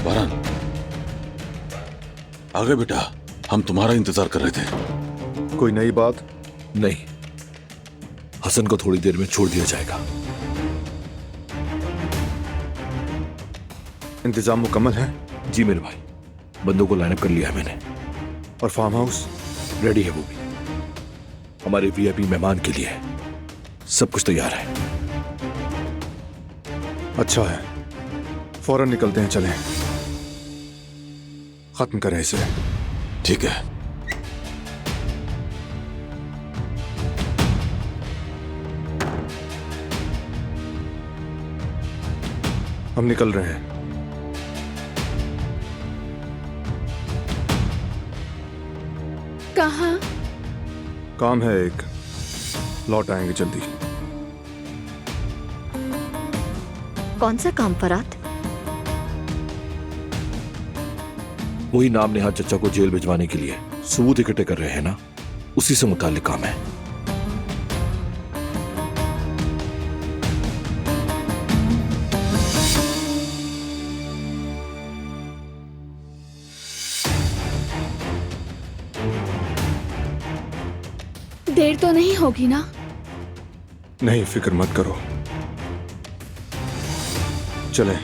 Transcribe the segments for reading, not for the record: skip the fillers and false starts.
वरन आगे बेटा, हम तुम्हारा इंतजार कर रहे थे। कोई नई बात? नहीं, हसन को थोड़ी देर में छोड़ दिया जाएगा। इंतजाम मुकम्मल है? जी मेरे भाई, बंदों को लाइनअप कर लिया है मैंने। और फार्म हाउस? रेडी है वो भी, हमारे वीआईपी मेहमान के लिए सब कुछ तैयार है। अच्छा है, फौरन निकलते हैं, चलें। खत्म करें इसे। ठीक है। हम निकल रहे हैं। कहाँ? काम है एक, लौट आएंगे जल्दी। कौन सा काम फरात? वही नाम नेहा चचा को जेल भिजवाने के लिए सबूत इकट्ठे कर रहे हैं ना, उसी से मुताल्लिक काम है। देर तो नहीं होगी ना? नहीं, फिक्र मत करो, चलें।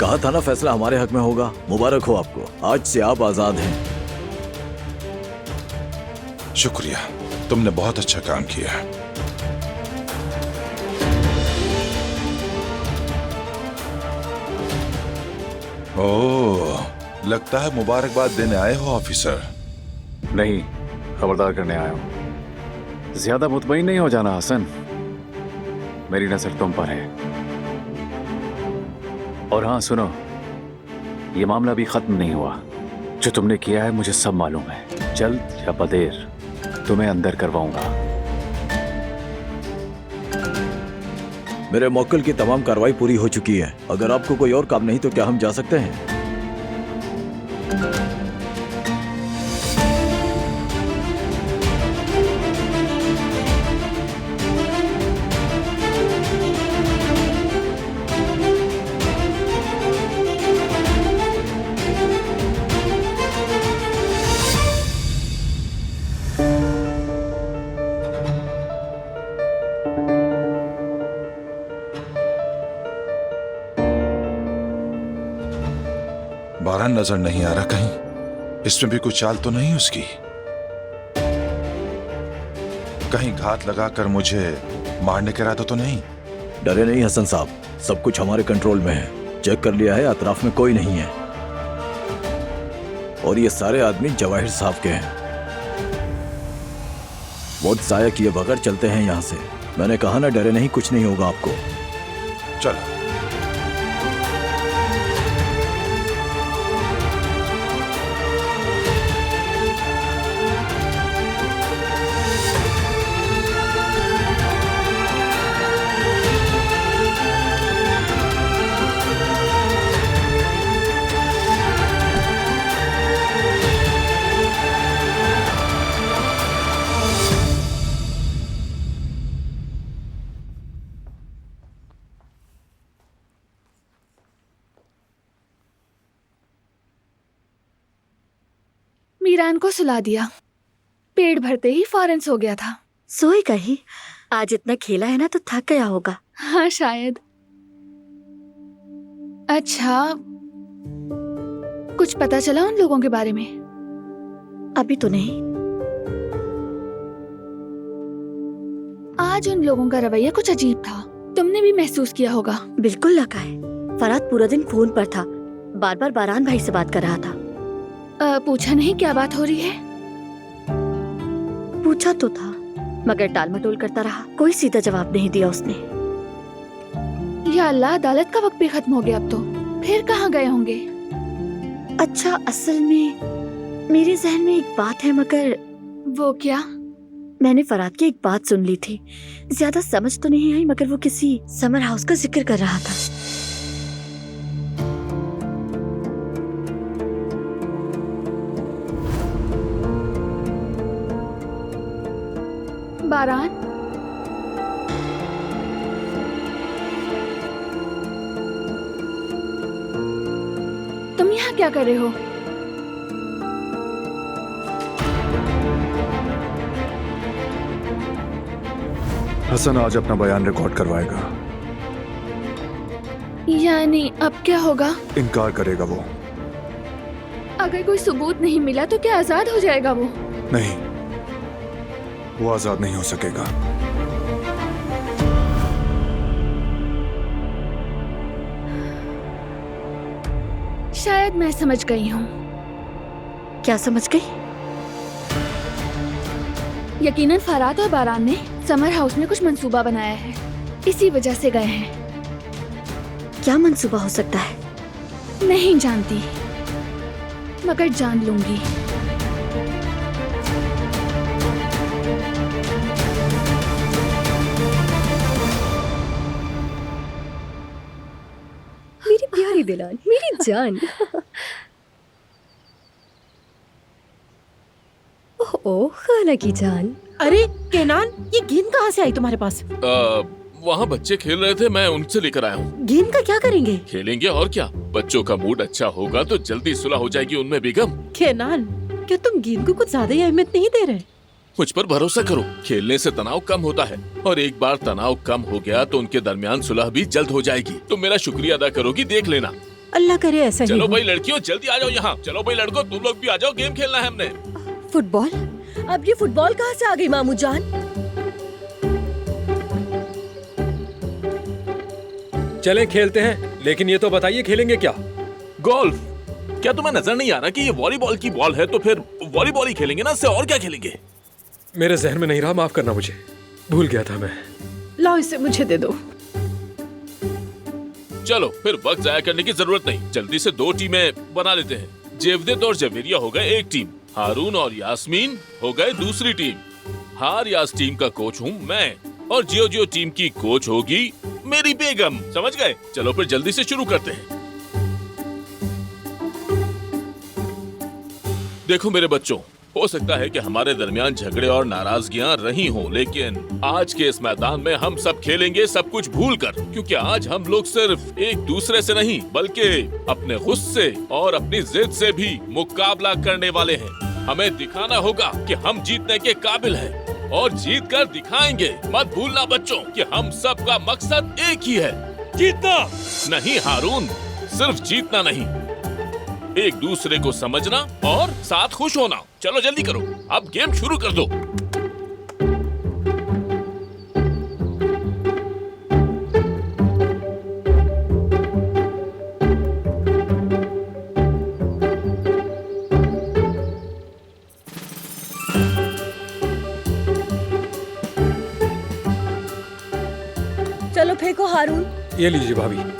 कहा था ना फैसला हमारे हक में होगा। मुबारक हो आपको, आज से आप आजाद हैं। शुक्रिया, तुमने बहुत अच्छा काम किया। ओह, लगता है मुबारकबाद देने आए हो ऑफिसर। नहीं, खबरदार करने आया हूं। ज्यादा मुतमईन नहीं हो जाना हसन, मेरी नजर तुम पर है। और हाँ सुनो, ये मामला भी खत्म नहीं हुआ। जो तुमने किया है मुझे सब मालूम है। जल्द या बदेर तुम्हें अंदर करवाऊंगा। मेरे मौक्किल की तमाम कार्रवाई पूरी हो चुकी है। अगर आपको कोई और काम नहीं तो क्या हम जा सकते हैं? बारह नजर नहीं आ रहा कहीं, इसमें भी कोई चाल तो नहीं उसकी? कहीं घात लगाकर मुझे मारने का इरादा तो नहीं? डरे नहीं हसन साहब, सब कुछ हमारे कंट्रोल में है। चेक कर लिया है, अतराफ में कोई नहीं है। और ये सारे आदमी जवाहिर साहब के हैं। बहुत जाया किए बगैर चलते हैं यहाँ से। मैंने कहा ना, डरे नहीं, कुछ नहीं होगा आपको। चलो। मीरान को सुला दिया, पेट भरते ही फौरन सो गया था। सोएगा ही, आज इतना खेला है ना तो थक गया होगा। हाँ शायद। अच्छा, कुछ पता चला उन लोगों के बारे में? अभी तो नहीं। आज उन लोगों का रवैया कुछ अजीब था, तुमने भी महसूस किया होगा। बिल्कुल लगा है। फरात पूरा दिन फोन पर था, बार बार बारान भाई से बात कर रहा था। पूछा नहीं क्या बात हो रही है? पूछा तो था, मगर टाल मटोल करता रहा। कोई सीधा जवाब नहीं दिया उसने। या अल्लाह, अदालत का वक्त भी खत्म हो गया अब तो। फिर कहाँ गए होंगे? अच्छा, असल में मेरे जहन में एक बात है, मगर वो क्या? मैंने फरात की एक बात सुन ली थी। ज्यादा समझ तो नहीं आई, मगर वो किसी समर हाउस का जिक्र कर रहा था। बारान, तुम यहाँ क्या कर रहे हो? हसन आज अपना बयान रिकॉर्ड करवाएगा। यानी अब क्या होगा? इनकार करेगा वो। अगर कोई सबूत नहीं मिला तो क्या आजाद हो जाएगा वो? नहीं, वो आजाद नहीं हो सकेगा। शायद मैं समझ गई हूँ। क्या समझ गई? यकीनन फरात और बारान ने समर हाउस में कुछ मंसूबा बनाया है, इसी वजह से गए हैं। क्या मंसूबा हो सकता है? नहीं जानती, मगर जान लूंगी। मेरी प्यारी दिलान, मेरी जान। ओह खाला की जान। अरे केनान, ये गेंद कहाँ से आई तुम्हारे पास? वहाँ बच्चे खेल रहे थे, मैं उनसे लेकर आया हूँ। गेंद का क्या करेंगे? खेलेंगे और क्या, बच्चों का मूड अच्छा होगा तो जल्दी सुलह हो जाएगी उनमें। बेगम, केनान, क्या तुम गेंद को कुछ ज्यादा ही अहमियत नहीं दे रहे? मुझ पर भरोसा करो, खेलने से तनाव कम होता है और एक बार तनाव कम हो गया तो उनके दरमियान सुलह भी जल्द हो जाएगी। तुम मेरा शुक्रिया अदा करोगी, देख लेना। अल्लाह करे ऐसा ही चलो हो। भाई लड़कियों, जल्दी आ जाओ यहाँ। चलो भाई लड़कों, तुम लोग भी आ जाओ, गेम खेलना है हमने। फुटबॉल? अब ये फुटबॉल कहाँ से आ गई मामू जान? चलें खेलते हैं, लेकिन ये तो बताइए खेलेंगे क्या? गोल्फ। क्या तुम्हें नजर नहीं आ रहा कि ये वॉलीबॉल की बॉल है? तो फिर वॉलीबॉल ही खेलेंगे ना, इससे और क्या खेलेंगे? मेरे जहन में नहीं रहा, माफ करना मुझे, भूल गया था मैं। लाओ इसे मुझे दे दो। चलो फिर वक्त जाया करने की जरूरत नहीं, जल्दी से 2 टीमें बना लेते हैं। जेवदेत और जवेरिया हो गए एक टीम, हारून और यास्मीन हो गए दूसरी टीम। हार यास टीम का कोच हूँ मैं और जियो जियो टीम की कोच होगी मेरी बेगम। समझ गए? चलो फिर जल्दी से शुरू करते हैं। देखो मेरे बच्चों, हो सकता है कि हमारे दरमियान झगड़े और नाराजगियां रही हों, लेकिन आज के इस मैदान में हम सब खेलेंगे सब कुछ भूलकर, क्योंकि आज हम लोग सिर्फ एक दूसरे से नहीं बल्कि अपने गुस्से और अपनी जिद से भी मुकाबला करने वाले हैं। हमें दिखाना होगा कि हम जीतने के काबिल हैं और जीत कर दिखाएंगे। मत भूलना बच्चों कि हम सब का मकसद एक ही है, जीतना। नहीं हारून, सिर्फ जीतना नहीं, एक दूसरे को समझना और साथ खुश होना। चलो जल्दी करो, अब गेम शुरू कर दो। चलो फेंको हारून। ये लीजिए भाभी।